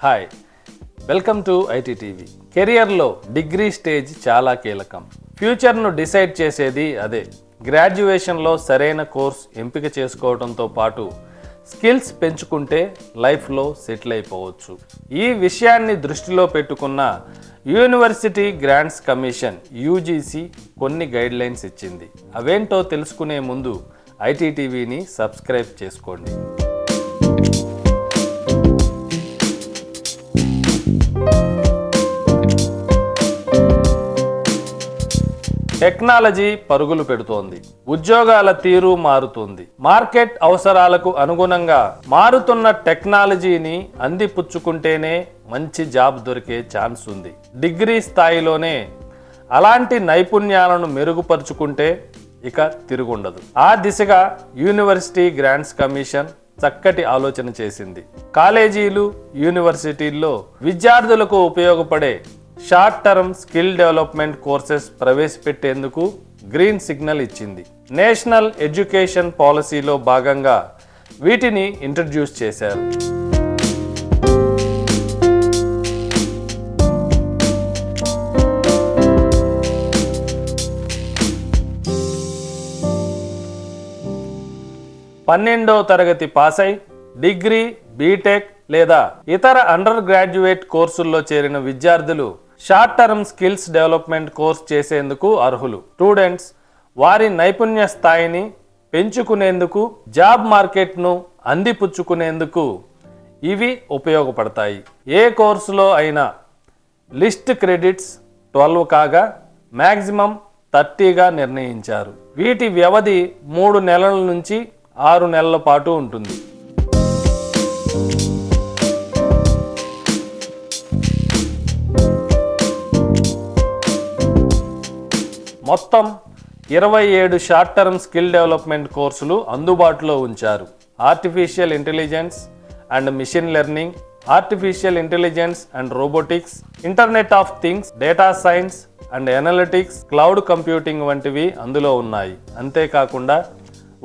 Hi welcome to ITTV. కెరియర్లో degree stage చాలా కీలకం. ఫ్యూచర్ను డిసైడ్ చేసేది అదే. గ్రాడ్యుయేషన్లో సరైన కోర్స్ ఎంపిక చేసుకోవడంతో పాటు స్కిల్స్ పెంచుకుంటే లైఫ్లో సెటిల్ అయిపోవచ్చు. ఈ విషయాన్ని దృష్టిలో పెట్టుకున్న యూనివర్సిటీ గ్రాంట్స్ కమిషన్ యూజీసీ కొన్ని గైడ్లైన్స్ ఇచ్చింది. అవేంటో తెలుసుకునే ముందు ఐటీటీవీని సబ్స్క్రైబ్ చేసుకోండి. టెక్నాలజీ పరుగులు పెడుతోంది. ఉద్యోగాల తీరు మారుతుంది. మార్కెట్ అవసరాలకు అనుగుణంగా మారుతున్న టెక్నాలజీని అందిపుచ్చుకుంటేనే మంచి జాబ్ దొరికే ఛాన్స్ ఉంది. డిగ్రీ స్థాయిలోనే అలాంటి నైపుణ్యాలను మెరుగుపరుచుకుంటే ఇక తిరుగుండదు. ఆ దిశగా యూనివర్సిటీ గ్రాంట్స్ కమిషన్ చక్కటి ఆలోచన చేసింది. కాలేజీలు, యూనివర్సిటీల్లో విద్యార్థులకు ఉపయోగపడే short term skill development courses ప్రవేశపెట్టేందుకు గ్రీన్ సిగ్నల్ ఇచ్చింది. నేషనల్ ఎడ్యుకేషన్ పాలసీలో భాగంగా వీటిని ఇంట్రడ్యూస్ చేశారు. పన్నెండవ తరగతి పాస్ అయి డిగ్రీ, బీటెక్ లేదా ఇతర అండర్ గ్రాడ్యుయేట్ కోర్సుల్లో చేరిన విద్యార్థులు short term skills development course చేసేందుకు అర్హులు. స్టూడెంట్స్ వారి నైపుణ్య స్థాయిని పెంచుకునేందుకు, జాబ్ మార్కెట్ను అందిపుచ్చుకునేందుకు ఇవి ఉపయోగపడతాయి. ఏ కోర్సులో అయినా లిస్ట్ క్రెడిట్స్ 12 కాగా మ్యాక్సిమం 30గా నిర్ణయించారు. వీటి వ్యవధి 3 నెలల నుంచి 6 నెలల పాటు ఉంటుంది. మొత్తం 27 షార్ట్ టర్మ్ స్కిల్ డెవలప్మెంట్ కోర్సులు అందుబాటులో ఉంచారు. Artificial intelligence and machine learning, artificial intelligence and robotics, internet of things, data science and analytics, cloud computing వంటివి అందులో ఉన్నాయి. అంతేకాకుండా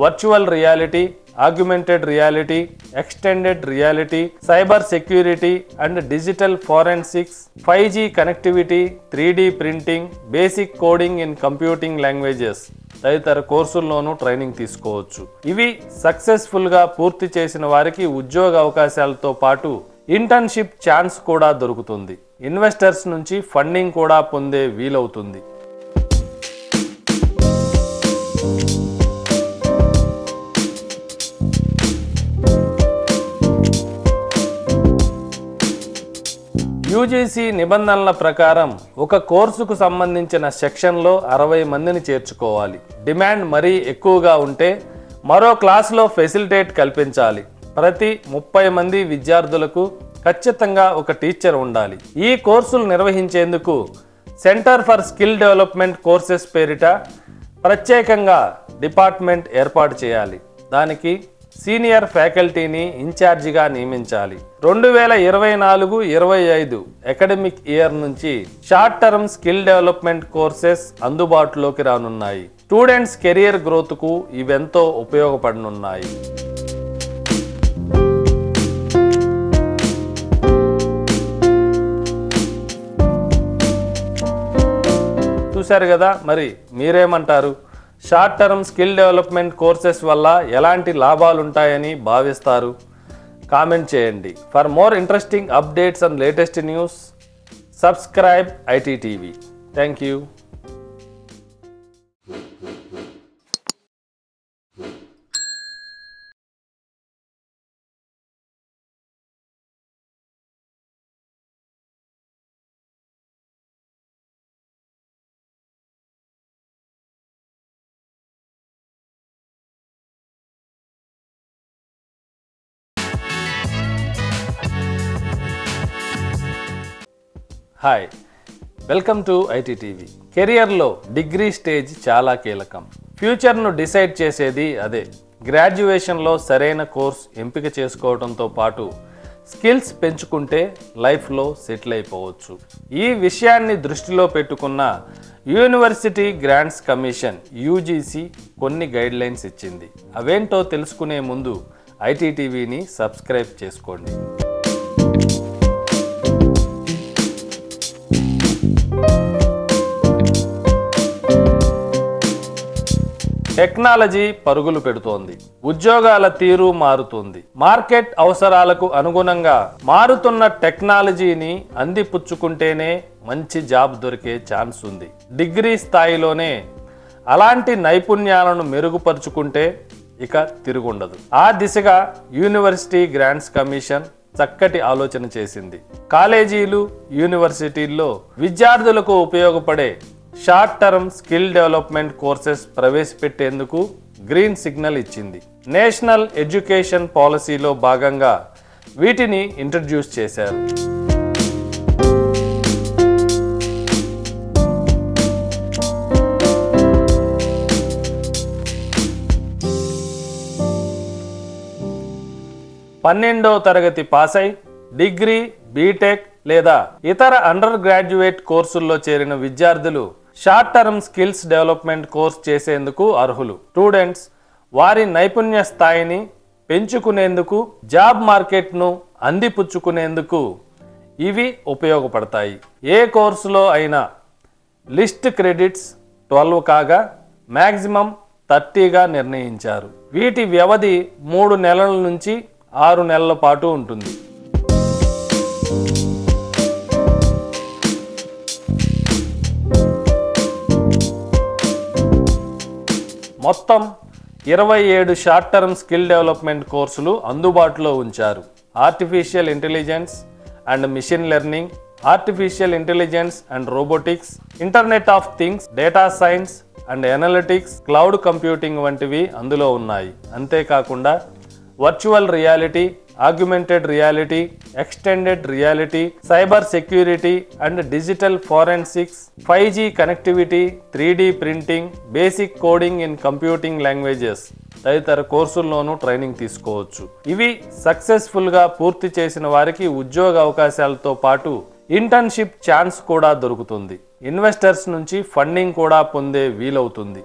virtual reality, augmented reality, extended reality, cyber security and digital forensics, 5G connectivity, 3D printing, basic coding in computing languages తదితర కోర్సుల్లోనూ training తీసుకోవచ్చు. ఇవి సక్సెస్ఫుల్గా పూర్తి చేసిన వారికి ఉద్యోగ అవకాశాలతో పాటు ఇంటర్న్షిప్ ఛాన్స్ కూడా దొరుకుతుంది. ఇన్వెస్టర్స్ నుంచి ఫండింగ్ కూడా పొందే వీలవుతుంది. యూజీసీ నిబంధనల ప్రకారం ఒక కోర్సుకు సంబంధించిన సెక్షన్లో 60 మందిని చేర్చుకోవాలి. డిమాండ్ మరీ ఎక్కువగా ఉంటే మరో క్లాసులో ఫెసిలిటేట్ కల్పించాలి. ప్రతి 30 మంది విద్యార్థులకు ఖచ్చితంగా ఒక టీచర్ ఉండాలి. ఈ కోర్సులు నిర్వహించేందుకు centre for skill development courses పేరిట ప్రత్యేకంగా డిపార్ట్మెంట్ ఏర్పాటు చేయాలి. దానికి సీనియర్ ఫ్యాకల్టీని ఇన్ఛార్జిగా నియమించాలి. 2024-25 అకాడమిక్ ఇయర్ నుంచి short term skill development courses అందుబాటులోకి రానున్నాయి. స్టూడెంట్స్ కెరియర్ గ్రోత్కు ఇవెంతో ఉపయోగపడనున్నాయి. చూశారు కదా, మరి మీరేమంటారు? Short term skill development courses వల్ల ఎలాంటి లాభాలు ఉంటాయని భావిస్తారు? కామెంట్ చేయండి. For more interesting updates and latest news, subscribe ITTV. Thank you. Hi welcome to ITTV. కెరియర్లో డిగ్రీ స్టేజ్ చాలా కీలకం. ఫ్యూచర్ను డిసైడ్ చేసేది అదే. గ్రాడ్యుయేషన్లో సరైన కోర్స్ ఎంపిక చేసుకోవడంతో పాటు స్కిల్స్ పెంచుకుంటే లైఫ్లో సెటిల్ అయిపోవచ్చు. ఈ విషయాన్ని దృష్టిలో పెట్టుకున్న యూనివర్సిటీ గ్రాంట్స్ కమిషన్ యూజీసీ కొన్ని గైడ్లైన్స్ ఇచ్చింది. అవేంటో తెలుసుకునే ముందు ఐటీటీవీని సబ్స్క్రైబ్ చేసుకోండి. టెక్నాలజీ పరుగులు పెడుతోంది. ఉద్యోగాల తీరు మారుతుంది. మార్కెట్ అవసరాలకు అనుగుణంగా మారుతున్న టెక్నాలజీని అందిపుచ్చుకుంటేనే మంచి జాబ్ దొరికే ఛాన్స్ ఉంది. డిగ్రీ స్థాయిలోనే అలాంటి నైపుణ్యాలను మెరుగుపరుచుకుంటే ఇక తిరుగుండదు. ఆ దిశగా యూనివర్సిటీ గ్రాంట్స్ కమిషన్ చక్కటి ఆలోచన చేసింది. కాలేజీలు, యూనివర్సిటీల్లో విద్యార్థులకు ఉపయోగపడే short term skill development courses ప్రవేశపెట్టేందుకు గ్రీన్ సిగ్నల్ ఇచ్చింది. నేషనల్ ఎడ్యుకేషన్ పాలసీలో భాగంగా వీటిని ఇంట్రడ్యూస్ చేశారు. పన్నెండవ తరగతి పాస్ అయి డిగ్రీ, బీటెక్ లేదా ఇతర అండర్ గ్రాడ్యుయేట్ కోర్సుల్లో చేరిన విద్యార్థులు short term skills development course చేసేందుకు అర్హులు. స్టూడెంట్స్ వారి నైపుణ్య స్థాయిని పెంచుకునేందుకు, జాబ్ మార్కెట్ను అందిపుచ్చుకునేందుకు ఇవి ఉపయోగపడతాయి. ఏ కోర్సులో అయినా లిస్ట్ క్రెడిట్స్ 12 కాగా మ్యాక్సిమం 30గా నిర్ణయించారు. వీటి వ్యవధి 3 నెలల నుంచి 6 నెలల పాటు ఉంటుంది. మొత్తం 27 షార్ట్ టర్మ్ స్కిల్ డెవలప్మెంట్ కోర్సులు అందుబాటులో ఉంచారు. Artificial intelligence and machine learning, artificial intelligence and robotics, internet of things, data science and analytics, cloud computing వంటివి అందులో ఉన్నాయి. అంతేకాకుండా virtual reality, augmented reality, extended reality, cyber security and digital forensics, 5G connectivity, 3D printing, basic coding in computing languages తదితర కోర్సుల్లోనూ training తీసుకోవచ్చు. ఇవి సక్సెస్ఫుల్గా పూర్తి చేసిన వారికి ఉద్యోగ అవకాశాలతో పాటు ఇంటర్న్షిప్ ఛాన్స్ కూడా దొరుకుతుంది. ఇన్వెస్టర్స్ నుంచి ఫండింగ్ కూడా పొందే వీలవుతుంది.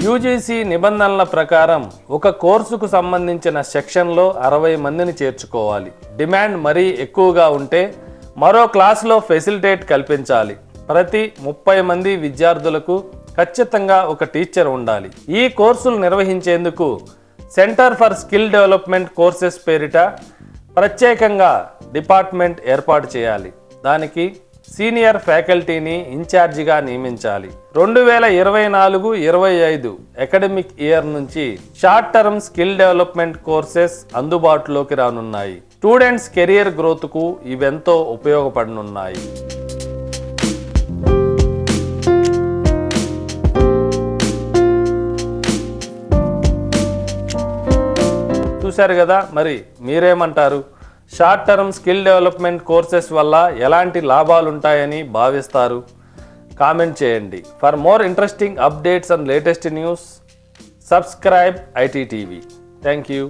యూజీసీ నిబంధనల ప్రకారం ఒక కోర్సుకు సంబంధించిన సెక్షన్లో 60 మందిని చేర్చుకోవాలి. డిమాండ్ మరీ ఎక్కువగా ఉంటే మరో క్లాసులో ఫెసిలిటేట్ కల్పించాలి. ప్రతి 30 మంది విద్యార్థులకు ఖచ్చితంగా ఒక టీచర్ ఉండాలి. ఈ కోర్సులు నిర్వహించేందుకు centre for skill development courses పేరిట ప్రత్యేకంగా డిపార్ట్మెంట్ ఏర్పాటు చేయాలి. దానికి సీనియర్ ఫ్యాకల్టీని ఇన్ఛార్జిగా నియమించాలి. 2024-25 అకాడమిక్ ఇయర్ నుంచి short term skill development courses అందుబాటులోకి రానున్నాయి. స్టూడెంట్స్ కెరియర్ గ్రోత్కు ఇవెంతో ఉపయోగపడనున్నాయి. చూశారు కదా, మరి మీరేమంటారు? Short term skill development courses వల్ల ఎలాంటి లాభాలు ఉంటాయని భావిస్తారు? కామెంట్ చేయండి. For more interesting updates and latest news, subscribe ITTV. Thank you.